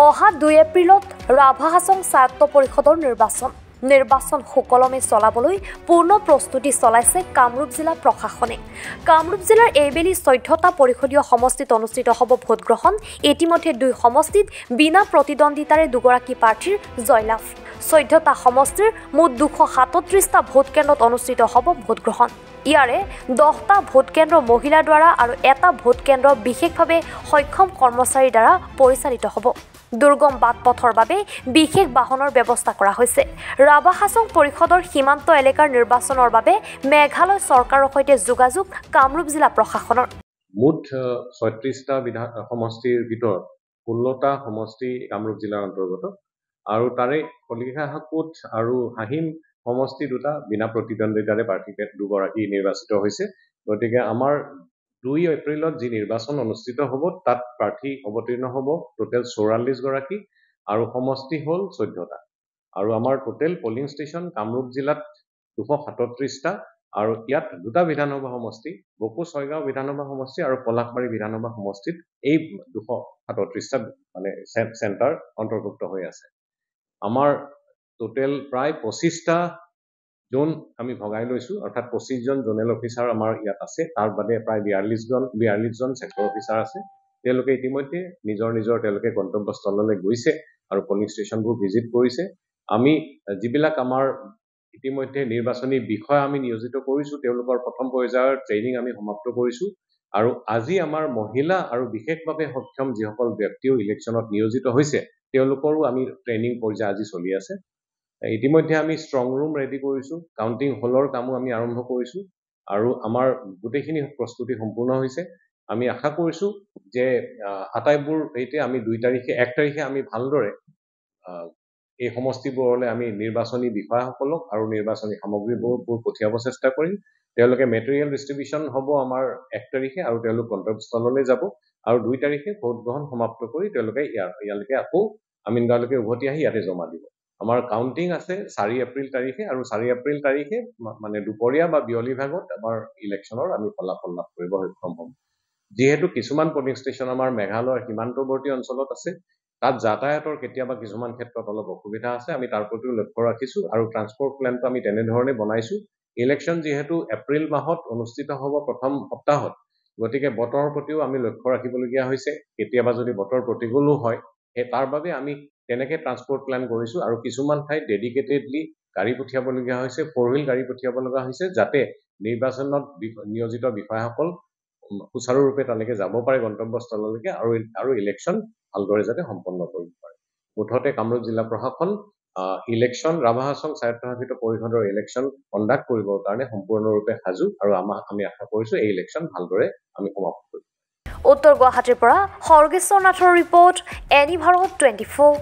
অহা 2 এপ্ৰিলত ৰাভা হাছং স্বায়ত্ত পৰিষদৰ নিৰ্বাচন সুকলমে চলাবলৈ পূৰ্ণ প্ৰস্তুতি চলাইছে কামৰূপ জিলা প্ৰশাসনে। কামৰূপ জিলাৰ এইবেলি 14টা পৰিষদীয় সমষ্টিত অনুষ্ঠিত হ'ব ভোটগ্ৰহণ। ইতিমধ্যে 2 সমষ্টিত বিনা প্ৰতিদ্বন্দ্বিতাৰে 2গৰাকী প্ৰাৰ্থীৰ জয়লাভ। 14টা সমষ্টিৰ মুঠ 237টা ভোট কেন্দ্ৰত অনুষ্ঠিত হ'ব ভোটগ্ৰহণ। ইয়াৰে 10টা ভোট কেন্দ্ৰ মহিলাৰ দ্বাৰা আৰু 1টা ভোট কেন্দ্ৰ বিশেষভাৱে সক্ষম কৰ্মচাৰীৰ দ্বাৰা পৰিচালিত হ'ব। দুৰ্গম বাট পথৰ বাবে বিশেষ বাহনৰ ব্যৱস্থা কৰা হৈছে। ৰাভা হাছং পৰিষদৰ সীমান্ত এলেকাৰ নিৰ্বাচনৰ বাবে মেঘালয় চৰকাৰৰ সৈতে যোগাযোগ কামৰূপ জিলা প্ৰশাসনৰ। মুঠ 36টা সমষ্টিৰ ভিতৰত 16টা সমষ্টি কামৰূপ জিলাৰ অন্তৰ্গত আৰু তাৰে কলিহাকুট আৰু হাহিম সমষ্টি 2টা বিনা প্ৰতিদ্বন্দ্বিতাৰে প্ৰাৰ্থী 2গৰাকী নিৰ্বাচিত হৈছে। গতিকে আমাৰ 2 এপ্ৰিলত যি নিৰ্বাচন অনুষ্ঠিত হ'ব তাত প্ৰাৰ্থী অৱতীৰ্ণ হ'ব টোটেল 44 গৰাকী আৰু সমষ্টি হ'ল 14টা। আৰু আমাৰ টোটেল পলিং ষ্টেচন কামৰূপ জিলাত 237টা আৰু ইয়াত 2টা বিধানসভা সমষ্টি বকো ছয়গাঁও বিধানসভা সমষ্টি আৰু পলাশবাৰী বিধানসভা সমষ্টিত এই 237টা মানে চেণ্টাৰ অন্তৰ্ভুক্ত হৈ আছে। আমাৰ টোটেল প্ৰায় 25টা জোন আমি ভগাই লৈছো, অৰ্থাৎ 25জন জোনেল অফিচাৰ আমাৰ ইয়াত আছে। তাৰ বাদে প্ৰায় 42জন ছেক্টৰ অফিচাৰ আছে। তেওঁলোকে ইতিমধ্যে নিজৰ তেওঁলোকে গন্তব্যস্থললৈ গৈছে আৰু পলিং ষ্টেচনবোৰ ভিজিট কৰিছে। আমি যিবিলাক আমাৰ ইতিমধ্যে নিৰ্বাচনী বিষয় আমি নিয়োজিত কৰিছো তেওঁলোকৰ প্ৰথম পৰ্যায়ৰ ট্ৰেইনিং আমি সমাপ্ত কৰিছো আৰু আজি আমাৰ মহিলা আৰু বিশেষভাৱে সক্ষম যিসকল ব্যক্তিও ইলেকশ্যনত নিয়োজিত হৈছে তেওঁলোকৰো আমি ট্ৰেইনিং পৰ্যায় আজি চলি আছে। ইতিমধ্যে আমি ষ্ট্ৰং ৰুম ৰেডি কৰিছো, কাউন্টিং হলৰ কামো আমি আৰম্ভ কৰিছো আৰু আমাৰ গোটেইখিনি প্ৰস্তুতি সম্পূৰ্ণ হৈছে। আমি আশা কৰিছো যে আটাইবোৰ আমি 1 তাৰিখে আমি ভালদৰে এই সমষ্টিবোৰলৈ আমি নিৰ্বাচনী বিষয়াসকলক আৰু নিৰ্বাচনী সামগ্ৰীবোৰ পঠিয়াব চেষ্টা কৰিম। তেওঁলোকে মেটেৰিয়েল ডিষ্ট্ৰিবিউশ্যন হ'ব আমাৰ 1 তাৰিখে আৰু তেওঁলোক গন্তব্যস্থললৈ যাব আৰু 2 তাৰিখে ভোট গ্ৰহণ সমাপ্ত কৰি তেওঁলোকে ইয়ালৈকে আকৌ আমিনগাঁৱলৈকে উভতি আহি ইয়াতে জমা দিব। আমাৰ কাউন্টিং আছে 4 এপ্ৰিল তাৰিখে আৰু 4 এপ্ৰিল তাৰিখে মানে দুপৰীয়া বা বিয়লি ভাগত আমাৰ ইলেকশ্যনৰ আমি ফলাফল লাভ কৰিব সক্ষম হ'ম। যিহেতু কিছুমান পলিং ষ্টেচন আমাৰ মেঘালয়ৰ সীমান্তৱৰ্তী অঞ্চলত আছে, তাত যাতায়াতৰ কেতিয়াবা কিছুমান ক্ষেত্ৰত অলপ অসুবিধা আছে, আমি তাৰ প্ৰতিও লক্ষ্য ৰাখিছো আৰু ট্ৰান্সপৰ্ট প্লেনটো আমি তেনেধৰণে বনাইছো। ইলেকশ্যন যিহেতু এপ্ৰিল মাহত অনুষ্ঠিত হ'ব প্ৰথম সপ্তাহত, গতিকে বতৰৰ প্ৰতিও আমি লক্ষ্য ৰাখিবলগীয়া হৈছে। কেতিয়াবা যদি বতৰ প্ৰতিকূলো হয় তাৰ বাবে আমি তেনেকে ট্ৰান্সপৰ্ট প্লেন কৰিছো আৰু কিছুমান ঠাইত ডেডিকেটেডলি গাড়ী পঠিয়াবলগীয়া হৈছে, 4-wheel গাড়ী পঠিয়াব লগা হৈছে যাতে নিৰ্বাচনত নিয়োজিত বিষয়াসকল সুচাৰুৰূপে তালৈকে যাব পাৰে গন্তব্যস্থললৈকে আৰু ইলেকশ্যন ভালদৰে যাতে সম্পন্ন কৰিব পাৰে। মুঠতে কামৰূপ জিলা প্ৰশাসন ইলেকশ্যন ৰাভা হাছং স্বায়ত্তশাসিত পৰিষদৰ ইলেকশ্যন কণ্ডাক্ট কৰিবৰ কাৰণে সম্পূৰ্ণৰূপে সাজু আৰু আমি আশা কৰিছো এই ইলেকশ্যন ভালদৰে আমি সমাপ্ত কৰিম। উত্তৰ গুৱাহাটীৰ পৰা সৰ্গেশ্বৰ নাথৰ ৰিপৰ্ট, এনি ভাৰত 24।